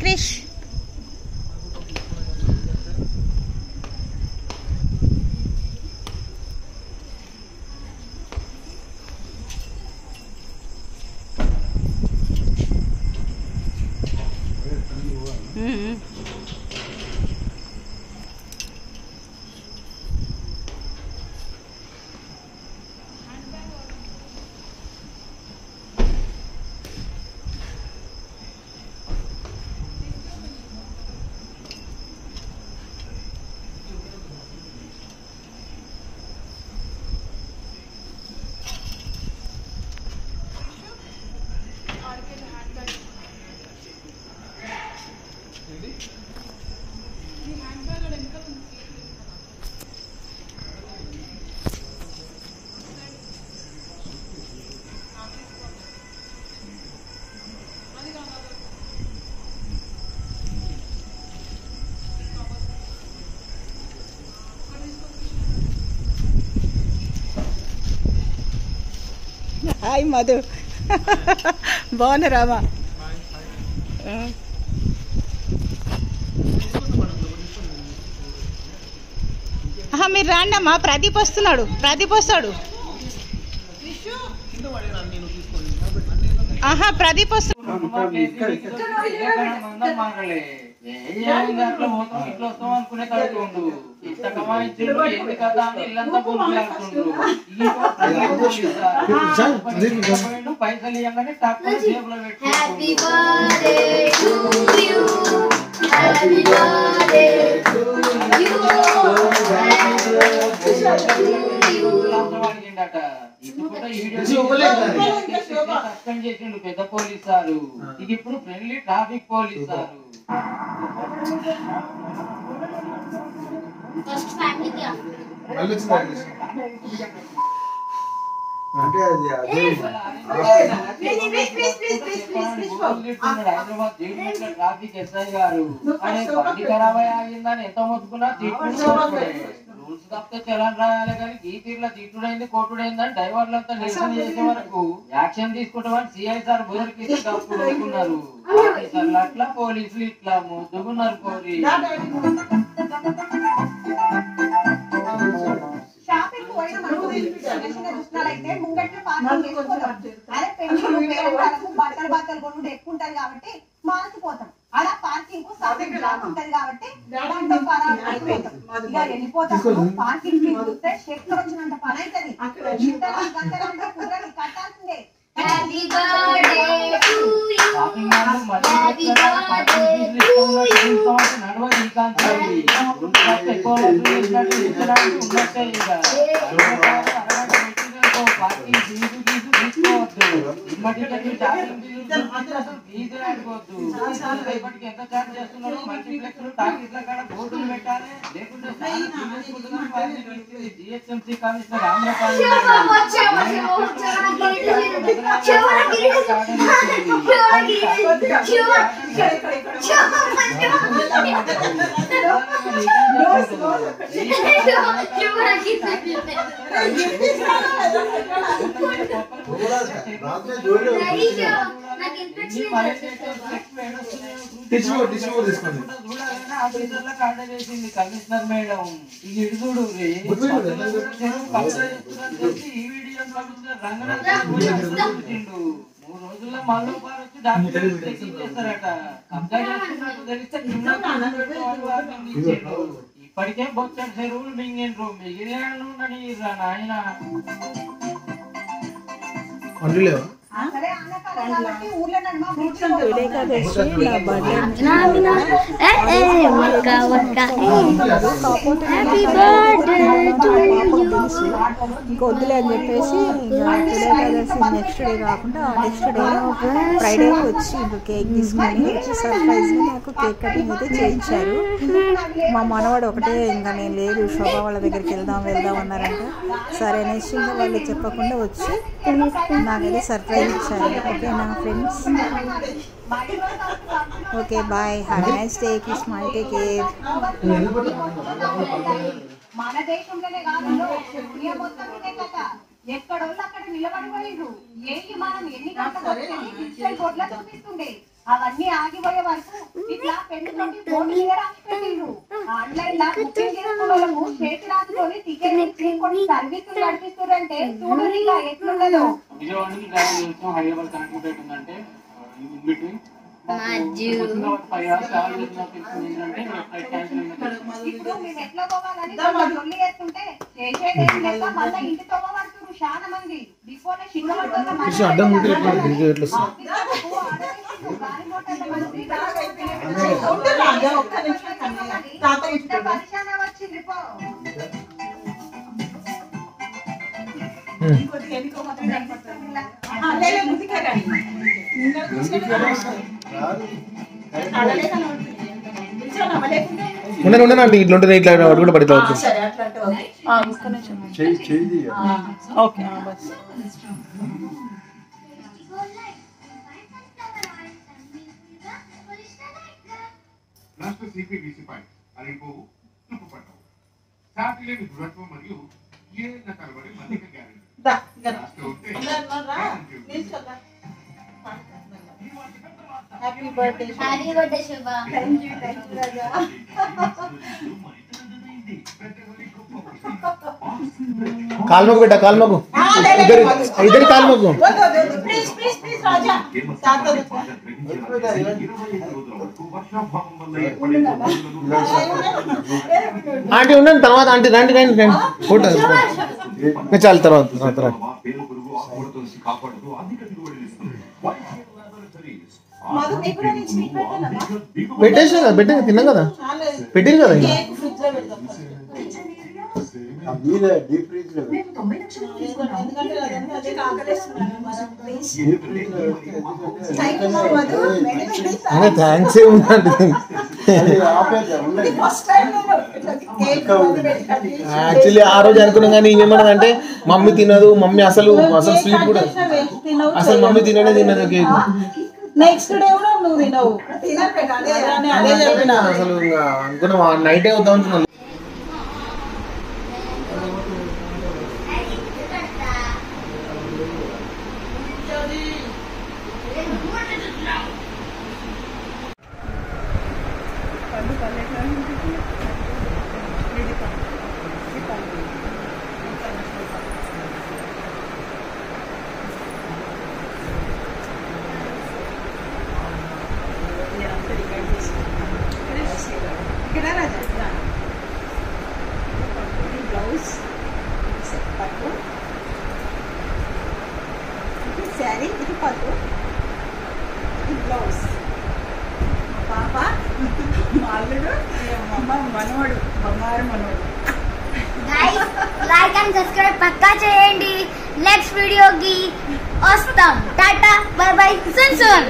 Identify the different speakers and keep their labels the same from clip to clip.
Speaker 1: Krish. Hi Madhu, బాగున్నారామా? మీరు రాండి అమ్మా. ప్రదీప్ వస్తున్నాడు, ప్రదీప్ వస్తాడు. ప్రదీప్ వస్తాడు.
Speaker 2: పైసలు ఇవ్వగానే టాక్టర్ జేబులో సస్పెండ్ చేసిండు పెద్ద పోలీస్ సారు. ఇది ఇప్పుడు friendly traffic police sir. Hyderabad jail traffic SI గారు అనే బండి ఖరాబ్ ఆగిందని ఎంత మొత్తుకున్నా రూల్స్ తప్పితే చలాన్ రాయాలి కానీ ఈ తీరులో తిట్టుడైంది కొట్టుడైందని డ్రైవర్లంతా నిరసన చేసే వరకు యాక్షన్ తీసుకుంటామని సిఐ సార్ బుధరికి అప్పుడు అనుకున్నారు. ఆఫీసర్లు అట్లా పోలీసులు ఇట్లా ముద్దుకున్నారు. పోరీ
Speaker 3: బట్టలు కొనుడు ఎక్కువ ఉంటది కాబట్టి మాసిపోతాం. అలా పార్కింగ్ ఉంటది కాబట్టి వెళ్ళిపోతాం. పార్కింగ్ చూస్తే చెట్లు వచ్చినంత పని అవుతుంది. కట్టాల్సిందే.
Speaker 2: ఎంత చార్జ్ చేస్తున్నాడు? మల్టీప్లెక్స్ టాకీస్ల కాడ బోర్డులు పెట్టాలి. లేకుంటే GHMC commissioner Amrapali commissioner madam ఈ చూడు ఈ వీడియో రంగనాథిండు 3 రోజుల్లో మళ్ళీ వచ్చి డాక్టర్ చేస్తారట. కబ్జా చేస్తున్నట్టు తెలిస్తే ఇప్పటికే బొచ్చడి చెరువులు మింగిండ్రు. మిగిలిన నాయన
Speaker 1: వద్దులే అని చెప్పేసి నెక్స్ట్ డే కాకుండా నెక్స్ట్ డే ఫ్రైడే వచ్చి ఇంకా కేక్ తీసుకొని సర్ప్రైజ్ నాకు కేక్ కటింగ్ అయితే చేయించారు. మా మనవాడు ఒకటే ఇంకా నేను లేదు శోభ వాళ్ళ దగ్గరికి వెళ్దాం అన్నారంట. సరే అనేసి ఇంకా వాళ్ళు చెప్పకుండా వచ్చి నాకైతే సర్ప్రైజ్ ఇచ్చారు. ఓకేనా friends? Okay bye, have a nice day, keep smile, take care.
Speaker 3: మన దేశంలోనే కాదు మొత్తం ఇదే కదా. ఎక్కడోళ్ళు అక్కడ నిలబడిపోయిండ్రు. ఏ విమానం ఎన్ని గంటలు డిజిటల్ బోర్డులో చూపిస్తుండే. అవన్నీ ఆగిపోయే వరకు ఇట్లా పెళ్లితోటి బోర్డు మీద రాసి పెట్టిండ్రు. ఆన్లైన్ లా బుకింగ్ చేసుకున్న వాళ్ళకు చేతి రాసుకొని టికెట్ తీసుకొని సర్వీసులు నడిపిస్తున్నారంటే చూడండి ఇక ఎట్లుండదో.
Speaker 2: విజయవాడ నుంచి ట్రావెల్ చేస్తాం, హైదరాబాద్ కనెక్టివిటీ ఉందంటే ఇన్ బిట్వీన్ 5 hours ట్రావెల్ ఏంటంటే ఫ్లైట్ క్యాన్సిల్ అయింది.
Speaker 3: ఇప్పుడు మేము ఎట్లా పోవాలని లొల్లి చేస్తుంటే చేసేది ఏం లేక మళ్ళీ ఇంటితో పడుతున్నారు చాలా మంది. డిపోలో
Speaker 4: అడ్డం ఉంటే ఎట్లా
Speaker 3: వచ్చింది.
Speaker 4: ఉండనండి ఇట్లా ఇట్లా కూడా పడితే
Speaker 5: రాష్ట్ర సిపిబిసిపై అరిపోవు తుప్పుపడ్డావు సాటిలేని దృఢత్వం మరియు ఏళ్ళ తరబడి మన్నిక గ్యారెంటీ రాష్ట్ర ఉంటే
Speaker 3: హ్యాపీ బర్త్డే శుభ.
Speaker 4: కాల్మకు పెట్ట కాల్మకు ఇద్దరి కాల్మకు ఆంటీ ఉండండి తర్వాత ఆంటీ రండి రండి రండి ఫోటో చాలు తర్వాత పెట్టేసా కదా పెట్టే తిన్నాం కదా పెట్టింది కదా థ్యాంక్స్ ఏముందండి యాక్చువల్లీ ఆ రోజు అనుకున్నాం కానీ ఏమన్నదంటే మమ్మీ తినదు మమ్మీ అసలు స్వీట్ కూడా అసలు మమ్మీ తినదు కేక్
Speaker 6: నెక్స్ట్ డే కూడా నువ్వు తినవు
Speaker 4: అసలు అనుకున్నాం నైటే వద్దాం అనుకున్నాను.
Speaker 1: బ్లౌజ్ పట్టు శారీ ఇది పట్టు ఇది బ్లౌజ్ పాప మాల్లుడు మనవాడు బంగారు మనవాడు.
Speaker 7: లైక్ అండ్ సబ్స్క్రైబ్ పక్కా చేయండి. నెక్స్ట్ వీడియోకి వస్తాం. టాటా బై బై సున్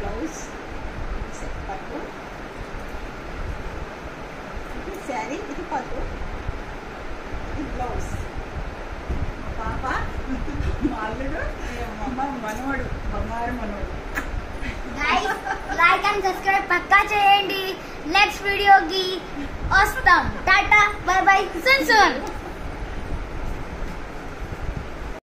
Speaker 1: బ్లౌజ్ పట్టు ఇది శారీ ఇది పట్టు ఇది బ్లౌజ్ పాప మాల్లుడు మనవాడు బంగారు మనవాడు.
Speaker 7: లైక్ అండ్ సబ్స్క్రైబ్ పక్కా చేయండి. నెక్స్ట్ వీడియోకి వస్తాం. టాటా బై బై సున్